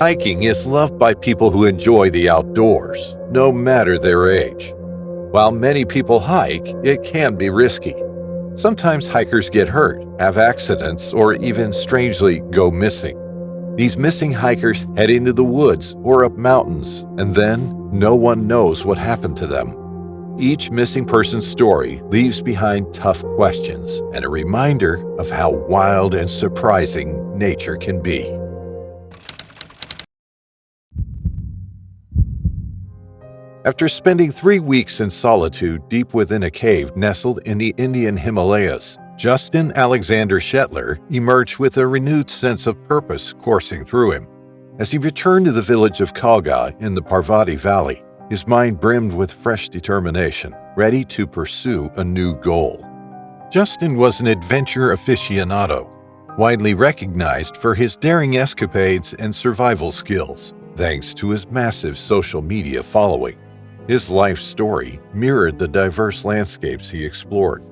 Hiking is loved by people who enjoy the outdoors, no matter their age. While many people hike, it can be risky. Sometimes hikers get hurt, have accidents, or even strangely go missing. These missing hikers head into the woods or up mountains, and then no one knows what happened to them. Each missing person's story leaves behind tough questions and a reminder of how wild and surprising nature can be. After spending 3 weeks in solitude deep within a cave nestled in the Indian Himalayas, Justin Alexander Shetler emerged with a renewed sense of purpose coursing through him. As he returned to the village of Kalga in the Parvati Valley, his mind brimmed with fresh determination, ready to pursue a new goal. Justin was an adventure aficionado, widely recognized for his daring escapades and survival skills, thanks to his massive social media following. His life story mirrored the diverse landscapes he explored.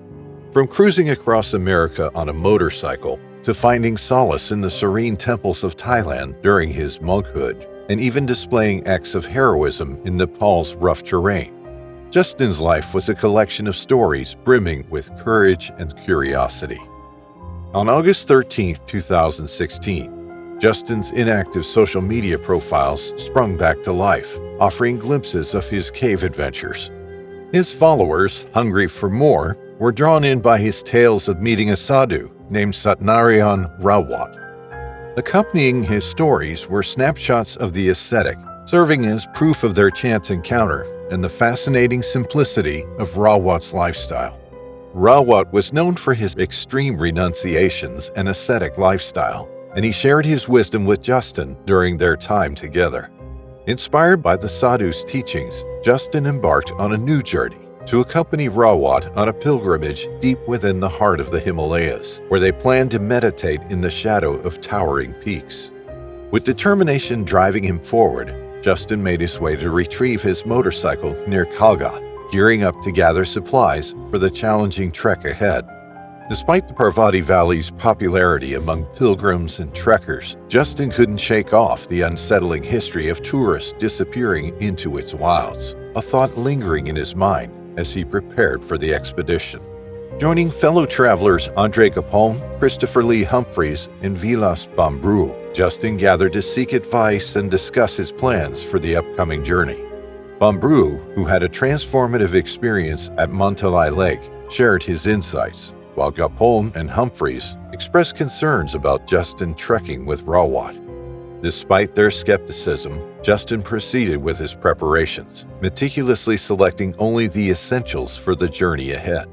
From cruising across America on a motorcycle to finding solace in the serene temples of Thailand during his monkhood, and even displaying acts of heroism in Nepal's rough terrain, Justin's life was a collection of stories brimming with courage and curiosity. On August 13, 2016, Justin's inactive social media profiles sprung back to life, offering glimpses of his cave adventures. His followers, hungry for more, were drawn in by his tales of meeting a sadhu named Satnarayan Rawat. Accompanying his stories were snapshots of the ascetic, serving as proof of their chance encounter and the fascinating simplicity of Rawat's lifestyle. Rawat was known for his extreme renunciations and ascetic lifestyle, and he shared his wisdom with Justin during their time together. Inspired by the sadhu's teachings, Justin embarked on a new journey to accompany Rawat on a pilgrimage deep within the heart of the Himalayas, where they planned to meditate in the shadow of towering peaks. With determination driving him forward, Justin made his way to retrieve his motorcycle near Kalga, gearing up to gather supplies for the challenging trek ahead. Despite the Parvati Valley's popularity among pilgrims and trekkers, Justin couldn't shake off the unsettling history of tourists disappearing into its wilds, a thought lingering in his mind as he prepared for the expedition. Joining fellow travelers Andre Capone, Christopher Lee Humphreys, and Vilas Bambru, Justin gathered to seek advice and discuss his plans for the upcoming journey. Bambru, who had a transformative experience at Montalai Lake, shared his insights, while Capone and Humphreys expressed concerns about Justin trekking with Rawat. Despite their skepticism, Justin proceeded with his preparations, meticulously selecting only the essentials for the journey ahead.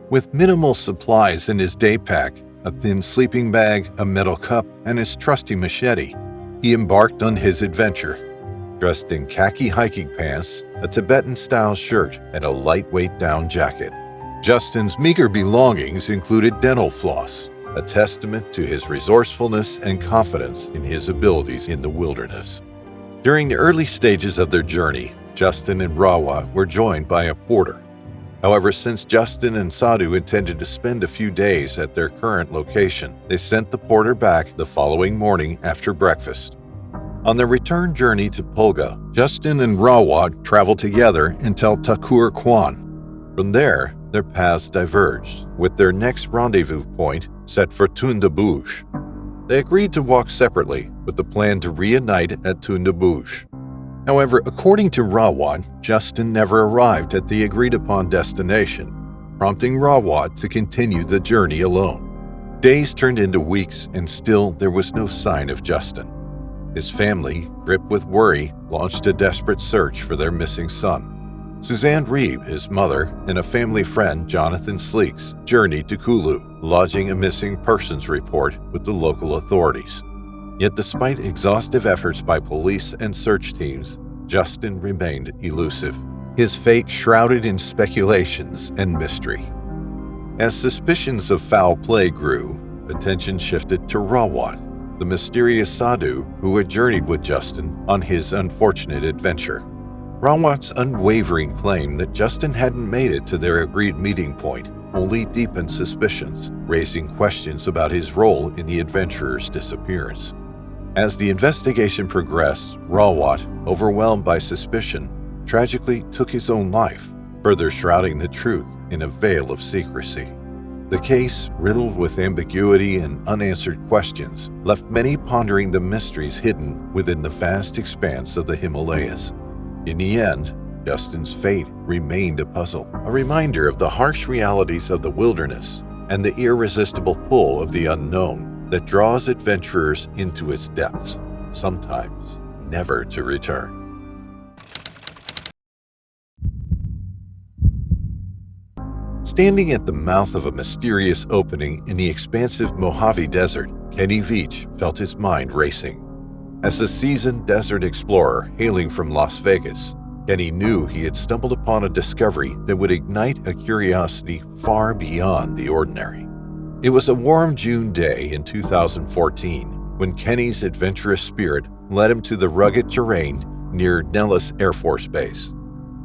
With minimal supplies in his day pack, a thin sleeping bag, a metal cup, and his trusty machete, he embarked on his adventure. Dressed in khaki hiking pants, a Tibetan-style shirt, and a lightweight down jacket, Justin's meager belongings included dental floss, a testament to his resourcefulness and confidence in his abilities in the wilderness. During the early stages of their journey, Justin and Rawat were joined by a porter. However, since Justin and Sadhu intended to spend a few days at their current location, they sent the porter back the following morning after breakfast. On their return journey to Polga, Justin and Rawat traveled together until Thakur Kwan. From there, their paths diverged, with their next rendezvous point set for Tunda Bhuj. They agreed to walk separately, with the plan to reunite at Tunda Bhuj. However, according to Rawat, Justin never arrived at the agreed-upon destination, prompting Rawat to continue the journey alone. Days turned into weeks, and still there was no sign of Justin. His family, gripped with worry, launched a desperate search for their missing son. Suzanne Reeb, his mother, and a family friend, Jonathan Sleeks, journeyed to Kulu, lodging a missing persons report with the local authorities. Yet despite exhaustive efforts by police and search teams, Justin remained elusive, his fate shrouded in speculations and mystery. As suspicions of foul play grew, attention shifted to Rawat, the mysterious sadhu who had journeyed with Justin on his unfortunate adventure. Rawat's unwavering claim that Justin hadn't made it to their agreed meeting point only deepened suspicions, raising questions about his role in the adventurer's disappearance. As the investigation progressed, Rawat, overwhelmed by suspicion, tragically took his own life, further shrouding the truth in a veil of secrecy. The case, riddled with ambiguity and unanswered questions, left many pondering the mysteries hidden within the vast expanse of the Himalayas. In the end, Justin's fate remained a puzzle, a reminder of the harsh realities of the wilderness and the irresistible pull of the unknown that draws adventurers into its depths, sometimes never to return. Standing at the mouth of a mysterious opening in the expansive Mojave Desert, Kenny Veach felt his mind racing. As a seasoned desert explorer hailing from Las Vegas, Kenny knew he had stumbled upon a discovery that would ignite a curiosity far beyond the ordinary. It was a warm June day in 2014 when Kenny's adventurous spirit led him to the rugged terrain near Nellis Air Force Base.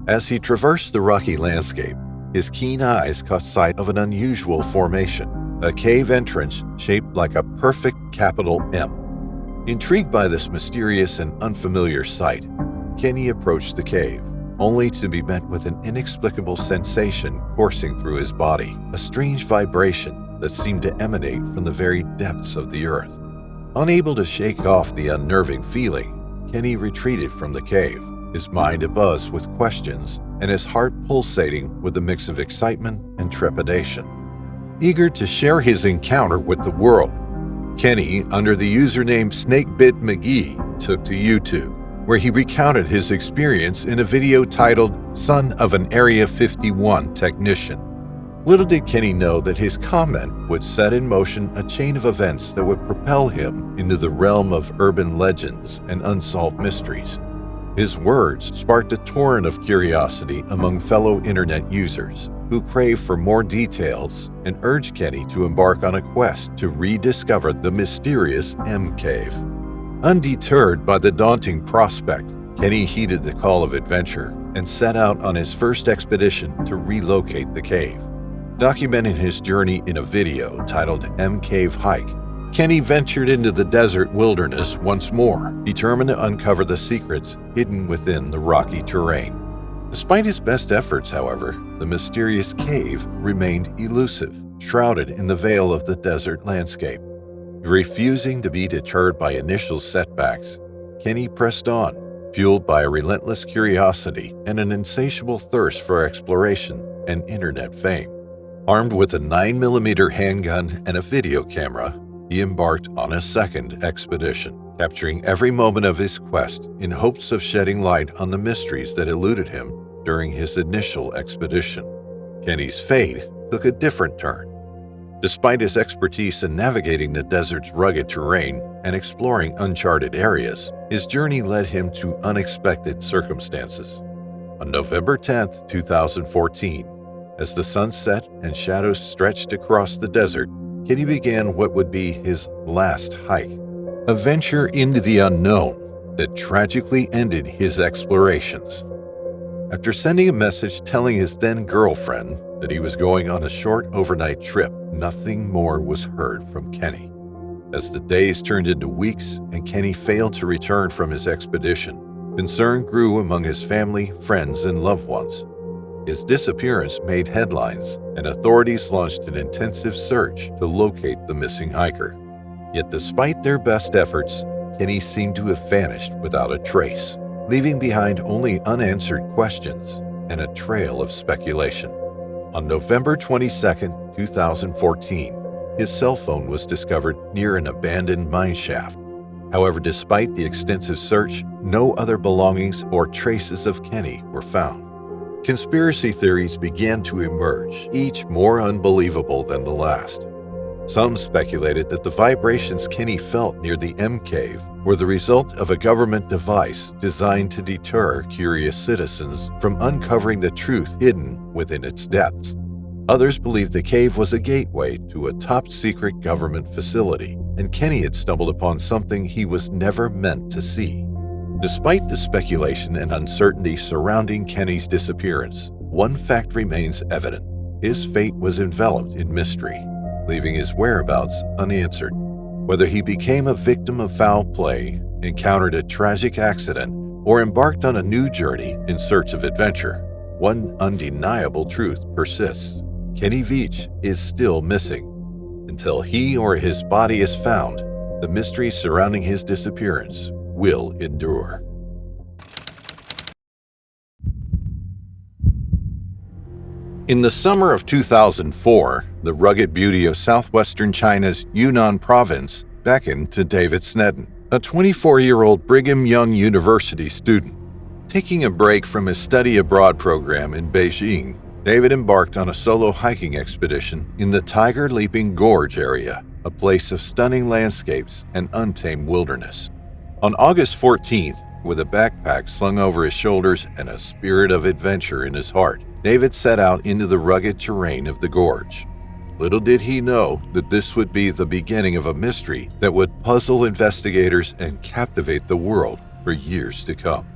As he traversed the rocky landscape, his keen eyes caught sight of an unusual formation, a cave entrance shaped like a perfect capital M. Intrigued by this mysterious and unfamiliar sight, Kenny approached the cave, only to be met with an inexplicable sensation coursing through his body, a strange vibration that seemed to emanate from the very depths of the earth. Unable to shake off the unnerving feeling, Kenny retreated from the cave, his mind abuzz with questions and his heart pulsating with a mix of excitement and trepidation. Eager to share his encounter with the world, Kenny, under the username Snakebit McGee, took to YouTube, where he recounted his experience in a video titled "Son of an Area 51 Technician." Little did Kenny know that his comment would set in motion a chain of events that would propel him into the realm of urban legends and unsolved mysteries. His words sparked a torrent of curiosity among fellow internet users who craved for more details and urged Kenny to embark on a quest to rediscover the mysterious M Cave. Undeterred by the daunting prospect, Kenny heeded the call of adventure and set out on his first expedition to relocate the cave. Documenting his journey in a video titled M Cave Hike, Kenny ventured into the desert wilderness once more, determined to uncover the secrets hidden within the rocky terrain. Despite his best efforts, however, the mysterious cave remained elusive, shrouded in the veil of the desert landscape. Refusing to be deterred by initial setbacks, Kenny pressed on, fueled by a relentless curiosity and an insatiable thirst for exploration and internet fame. Armed with a 9mm handgun and a video camera, he embarked on a second expedition, capturing every moment of his quest in hopes of shedding light on the mysteries that eluded him during his initial expedition. Kenny's fate took a different turn. Despite his expertise in navigating the desert's rugged terrain and exploring uncharted areas, his journey led him to unexpected circumstances. On November 10, 2014, as the sun set and shadows stretched across the desert, Kenny began what would be his last hike, a venture into the unknown that tragically ended his explorations. After sending a message telling his then-girlfriend that he was going on a short overnight trip, nothing more was heard from Kenny. As the days turned into weeks and Kenny failed to return from his expedition, concern grew among his family, friends, and loved ones. His disappearance made headlines, and authorities launched an intensive search to locate the missing hiker. Yet despite their best efforts, Kenny seemed to have vanished without a trace, leaving behind only unanswered questions and a trail of speculation. On November 22, 2014, his cell phone was discovered near an abandoned mine shaft. However, despite the extensive search, no other belongings or traces of Kenny were found. Conspiracy theories began to emerge, each more unbelievable than the last. Some speculated that the vibrations Kenny felt near the M Cave were the result of a government device designed to deter curious citizens from uncovering the truth hidden within its depths. Others believed the cave was a gateway to a top-secret government facility, and Kenny had stumbled upon something he was never meant to see. Despite the speculation and uncertainty surrounding Kenny's disappearance, one fact remains evident. His fate was enveloped in mystery, leaving his whereabouts unanswered. Whether he became a victim of foul play, encountered a tragic accident, or embarked on a new journey in search of adventure, one undeniable truth persists. Kenny Veach is still missing. Until he or his body is found, the mystery surrounding his disappearance will endure. In the summer of 2004, the rugged beauty of southwestern China's Yunnan province beckoned to David Snedden, a 24-year-old Brigham Young University student. Taking a break from his study abroad program in Beijing, David embarked on a solo hiking expedition in the Tiger Leaping Gorge area, a place of stunning landscapes and untamed wilderness. On August 14th, with a backpack slung over his shoulders and a spirit of adventure in his heart, David set out into the rugged terrain of the gorge. Little did he know that this would be the beginning of a mystery that would puzzle investigators and captivate the world for years to come.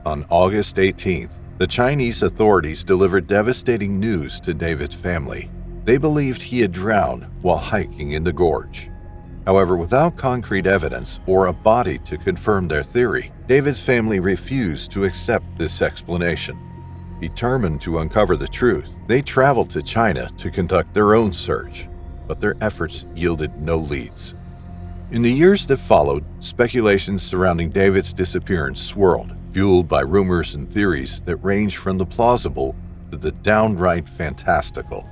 On August 18th, the Chinese authorities delivered devastating news to David's family. They believed he had drowned while hiking in the gorge. However, without concrete evidence or a body to confirm their theory, David's family refused to accept this explanation. Determined to uncover the truth, they traveled to China to conduct their own search, but their efforts yielded no leads. In the years that followed, speculations surrounding David's disappearance swirled, fueled by rumors and theories that ranged from the plausible to the downright fantastical.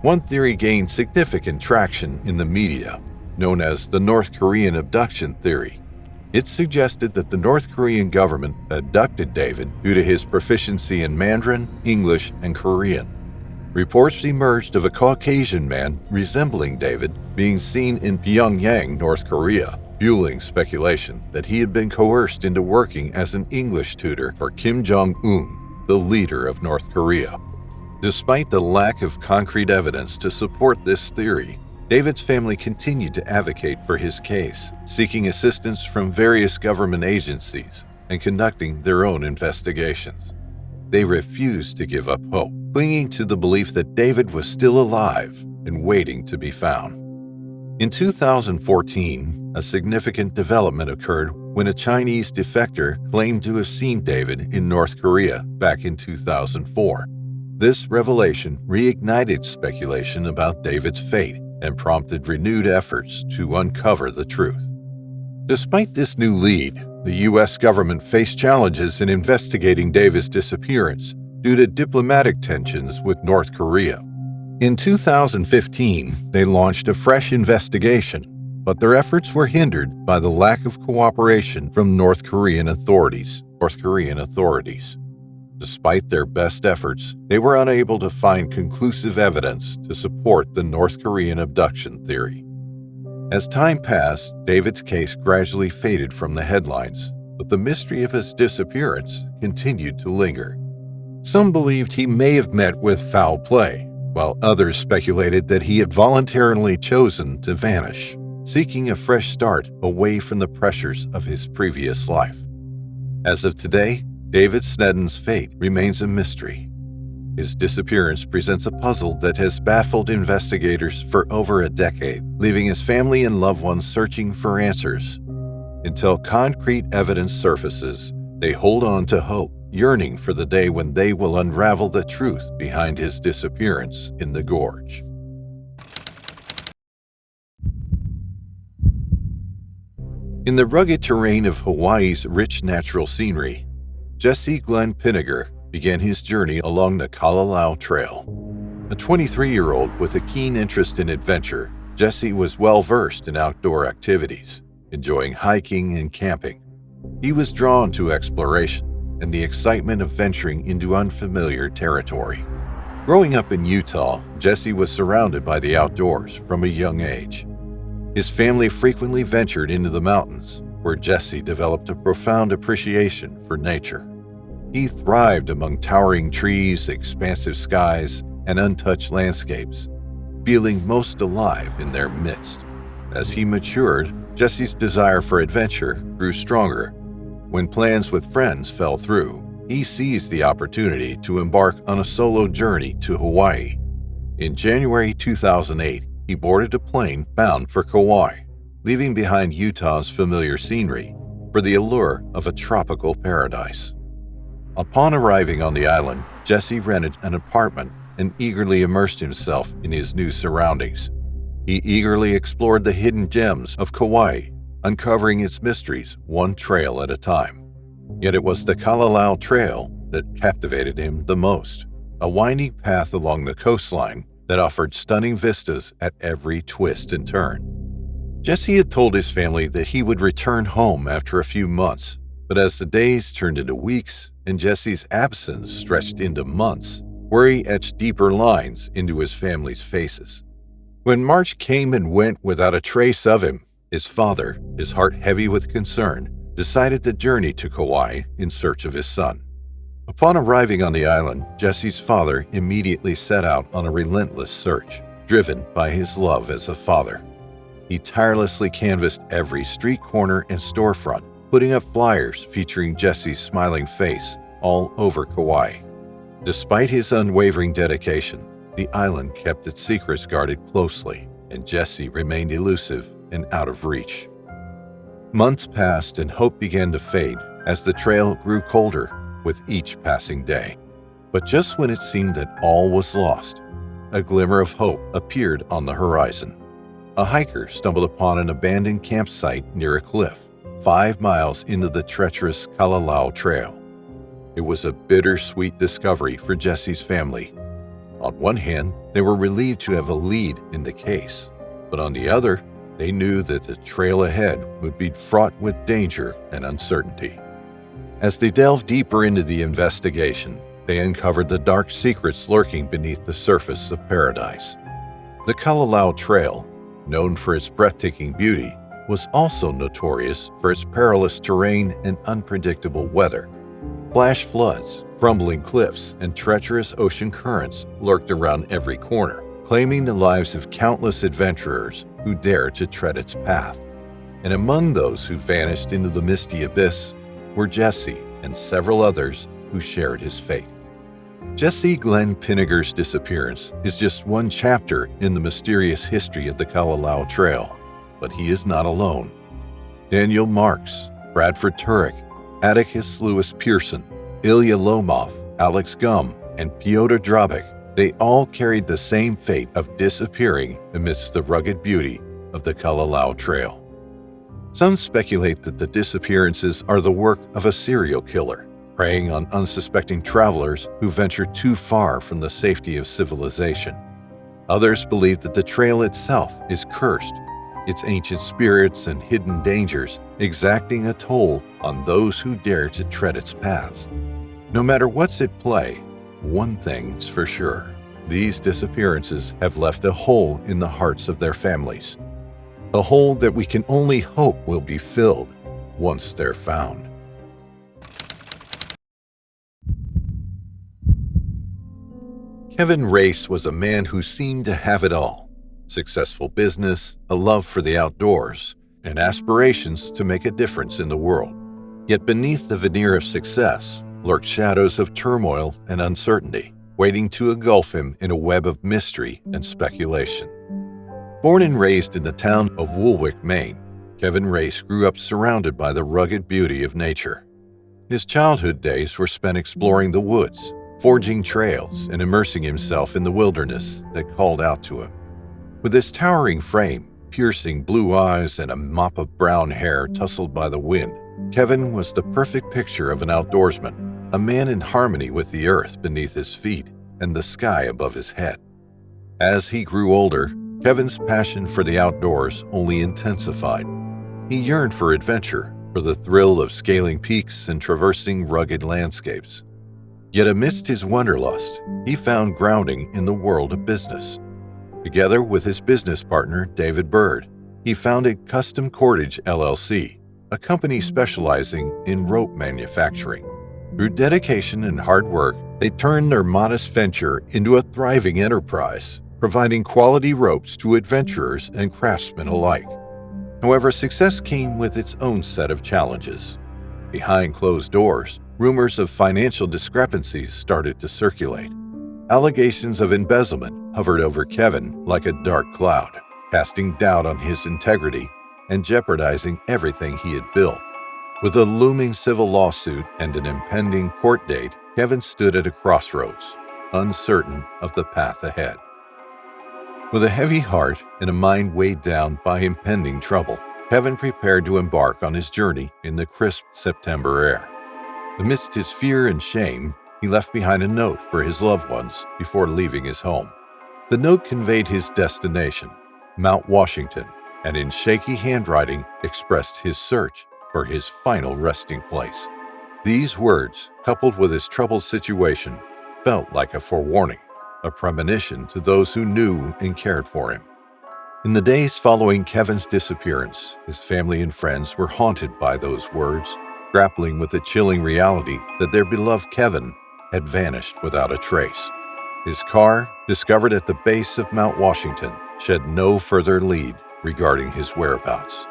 One theory gained significant traction in the media, known as the North Korean abduction theory. It suggested that the North Korean government abducted David due to his proficiency in Mandarin, English, and Korean. Reports emerged of a Caucasian man resembling David being seen in Pyongyang, North Korea, fueling speculation that he had been coerced into working as an English tutor for Kim Jong-un, the leader of North Korea. Despite the lack of concrete evidence to support this theory, David's family continued to advocate for his case, seeking assistance from various government agencies and conducting their own investigations. They refused to give up hope, clinging to the belief that David was still alive and waiting to be found. In 2014, a significant development occurred when a Chinese defector claimed to have seen David in North Korea back in 2004. This revelation reignited speculation about David's fate and prompted renewed efforts to uncover the truth. Despite this new lead, the U.S. government faced challenges in investigating David's disappearance due to diplomatic tensions with North Korea. In 2015, they launched a fresh investigation, but their efforts were hindered by the lack of cooperation from North Korean authorities. Despite their best efforts, they were unable to find conclusive evidence to support the North Korean abduction theory. As time passed, David's case gradually faded from the headlines, but the mystery of his disappearance continued to linger. Some believed he may have met with foul play, while others speculated that he had voluntarily chosen to vanish, seeking a fresh start away from the pressures of his previous life. As of today, David Snedden's fate remains a mystery. His disappearance presents a puzzle that has baffled investigators for over a decade, leaving his family and loved ones searching for answers. Until concrete evidence surfaces, they hold on to hope, yearning for the day when they will unravel the truth behind his disappearance in the gorge. In the rugged terrain of Hawaii's rich natural scenery, Jesse Glenn Pinniger began his journey along the Kalalau Trail. A 23-year-old with a keen interest in adventure, Jesse was well-versed in outdoor activities, enjoying hiking and camping. He was drawn to exploration and the excitement of venturing into unfamiliar territory. Growing up in Utah, Jesse was surrounded by the outdoors from a young age. His family frequently ventured into the mountains, where Jesse developed a profound appreciation for nature. He thrived among towering trees, expansive skies, and untouched landscapes, feeling most alive in their midst. As he matured, Jesse's desire for adventure grew stronger. When plans with friends fell through, he seized the opportunity to embark on a solo journey to Hawaii. In January 2008, he boarded a plane bound for Kauai. leaving behind Utah's familiar scenery for the allure of a tropical paradise. Upon arriving on the island, Jesse rented an apartment and eagerly immersed himself in his new surroundings. He eagerly explored the hidden gems of Kauai, uncovering its mysteries one trail at a time. Yet it was the Kalalau Trail that captivated him the most, a winding path along the coastline that offered stunning vistas at every twist and turn. Jesse had told his family that he would return home after a few months, but as the days turned into weeks and Jesse's absence stretched into months, worry etched deeper lines into his family's faces. When March came and went without a trace of him, his father, his heart heavy with concern, decided to journey to Kauai in search of his son. Upon arriving on the island, Jesse's father immediately set out on a relentless search, driven by his love as a father. He tirelessly canvassed every street corner and storefront, putting up flyers featuring Jesse's smiling face all over Kauai. Despite his unwavering dedication, the island kept its secrets guarded closely, and Jesse remained elusive and out of reach. Months passed and hope began to fade as the trail grew colder with each passing day. But just when it seemed that all was lost, a glimmer of hope appeared on the horizon. A hiker stumbled upon an abandoned campsite near a cliff, 5 miles into the treacherous Kalalau Trail. It was a bittersweet discovery for Jesse's family. On one hand, they were relieved to have a lead in the case, but on the other, they knew that the trail ahead would be fraught with danger and uncertainty. As they delved deeper into the investigation, they uncovered the dark secrets lurking beneath the surface of paradise. The Kalalau Trail, known for its breathtaking beauty, was also notorious for its perilous terrain and unpredictable weather. Flash floods, crumbling cliffs, and treacherous ocean currents lurked around every corner, claiming the lives of countless adventurers who dared to tread its path. And among those who vanished into the misty abyss were Jesse and several others who shared his fate. Jesse Glenn Pinniger's disappearance is just one chapter in the mysterious history of the Kalalau Trail, but he is not alone. Daniel Marks, Bradford Turek, Atticus Lewis Pearson, Ilya Lomov, Alex Gum, and Pyotr Drabik, they all carried the same fate of disappearing amidst the rugged beauty of the Kalalau Trail. Some speculate that the disappearances are the work of a serial killer, preying on unsuspecting travelers who venture too far from the safety of civilization. Others believe that the trail itself is cursed, its ancient spirits and hidden dangers exacting a toll on those who dare to tread its paths. No matter what's at play, one thing's for sure: these disappearances have left a hole in the hearts of their families. A hole that we can only hope will be filled once they're found. Kevin Race was a man who seemed to have it all: successful business, a love for the outdoors, and aspirations to make a difference in the world. Yet beneath the veneer of success lurked shadows of turmoil and uncertainty, waiting to engulf him in a web of mystery and speculation. Born and raised in the town of Woolwich, Maine, Kevin Race grew up surrounded by the rugged beauty of nature. His childhood days were spent exploring the woods, forging trails, and immersing himself in the wilderness that called out to him. With his towering frame, piercing blue eyes, and a mop of brown hair tousled by the wind, Kevin was the perfect picture of an outdoorsman, a man in harmony with the earth beneath his feet and the sky above his head. As he grew older, Kevin's passion for the outdoors only intensified. He yearned for adventure, for the thrill of scaling peaks and traversing rugged landscapes. Yet amidst his wanderlust, he found grounding in the world of business. Together with his business partner, David Bird, he founded Custom Cordage LLC, a company specializing in rope manufacturing. Through dedication and hard work, they turned their modest venture into a thriving enterprise, providing quality ropes to adventurers and craftsmen alike. However, success came with its own set of challenges. Behind closed doors, rumors of financial discrepancies started to circulate. Allegations of embezzlement hovered over Kevin like a dark cloud, casting doubt on his integrity and jeopardizing everything he had built. With a looming civil lawsuit and an impending court date, Kevin stood at a crossroads, uncertain of the path ahead. With a heavy heart and a mind weighed down by impending trouble, Kevin prepared to embark on his journey in the crisp September air. Amidst his fear and shame, he left behind a note for his loved ones before leaving his home. The note conveyed his destination, Mount Washington, and in shaky handwriting expressed his search for his final resting place. These words, coupled with his troubled situation, felt like a forewarning, a premonition to those who knew and cared for him. In the days following Kevin's disappearance, his family and friends were haunted by those words, grappling with the chilling reality that their beloved Kevin had vanished without a trace. His car, discovered at the base of Mount Washington, shed no further lead regarding his whereabouts.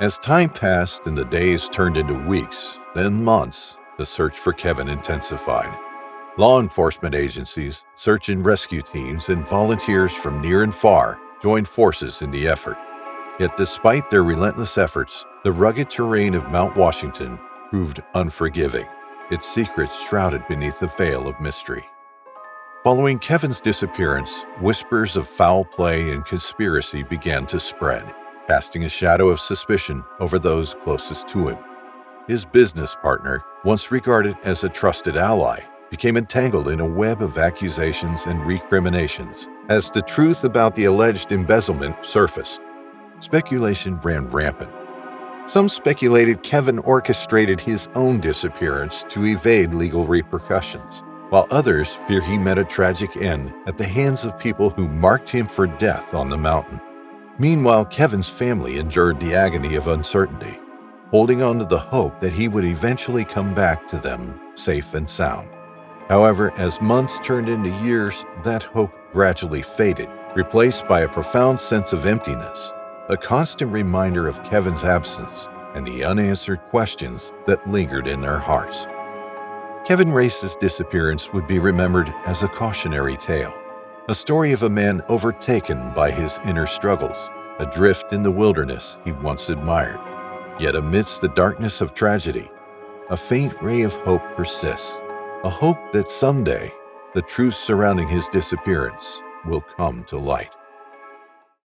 As time passed and the days turned into weeks, then months, the search for Kevin intensified. Law enforcement agencies, search and rescue teams, and volunteers from near and far joined forces in the effort. Yet despite their relentless efforts, the rugged terrain of Mount Washington proved unforgiving, its secrets shrouded beneath a veil of mystery. Following Kevin's disappearance, whispers of foul play and conspiracy began to spread, casting a shadow of suspicion over those closest to him. His business partner, once regarded as a trusted ally, became entangled in a web of accusations and recriminations as the truth about the alleged embezzlement surfaced. Speculation ran rampant. Some speculated Kevin orchestrated his own disappearance to evade legal repercussions, while others fear he met a tragic end at the hands of people who marked him for death on the mountain. Meanwhile, Kevin's family endured the agony of uncertainty, holding on to the hope that he would eventually come back to them safe and sound. However, as months turned into years, that hope gradually faded, replaced by a profound sense of emptiness, a constant reminder of Kevin's absence and the unanswered questions that lingered in their hearts. Kevin Race's disappearance would be remembered as a cautionary tale, a story of a man overtaken by his inner struggles, adrift in the wilderness he once admired. Yet amidst the darkness of tragedy, a faint ray of hope persists, a hope that someday the truth surrounding his disappearance will come to light.